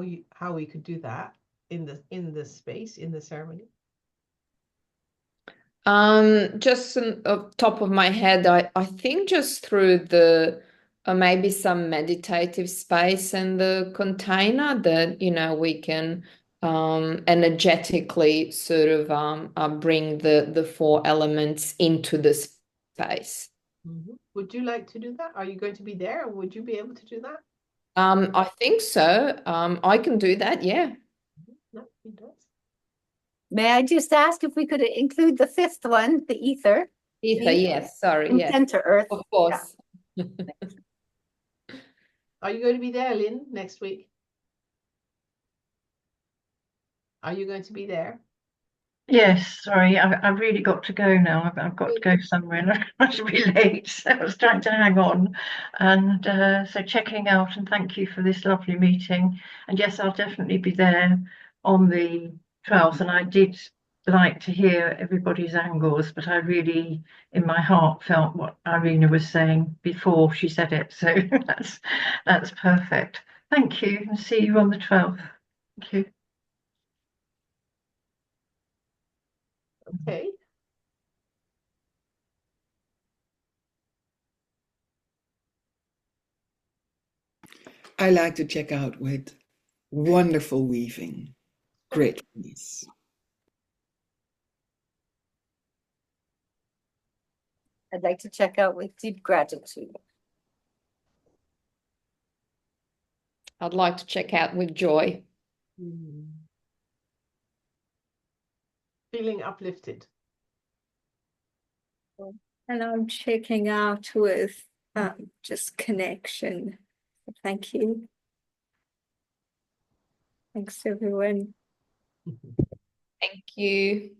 we could do that in the space, in the ceremony?
Just off top of my head, I think just through the maybe some meditative space in the container that we can energetically sort of bring the four elements into the space.
Would you like to do that? Are you going to be there? Or would you be able to do that?
I think so. I can do that, yeah.
No, he does.
May I just ask if we could include the fifth one, the ether?
Ether, yes, sorry,
From
yes,
10 to Earth.
of course.
Are you going to be there, Lynn, next week? Are you going to be there?
Yes, sorry, I've really got to go now. I've got to go somewhere and I should be late. So I was trying to hang on. And so checking out, and thank you for this lovely meeting. And yes, I'll definitely be there on the 12th. And I did like to hear everybody's angles, but I really, in my heart, felt what Irina was saying before she said it. So that's perfect. Thank you, and see you on the 12th. Thank you.
Okay.
I like to check out with wonderful weaving, great piece.
I'd like to check out with deep gratitude.
I'd like to check out with joy.
Feeling uplifted.
And I'm checking out with just connection. Thank you. Thanks, everyone.
Thank you.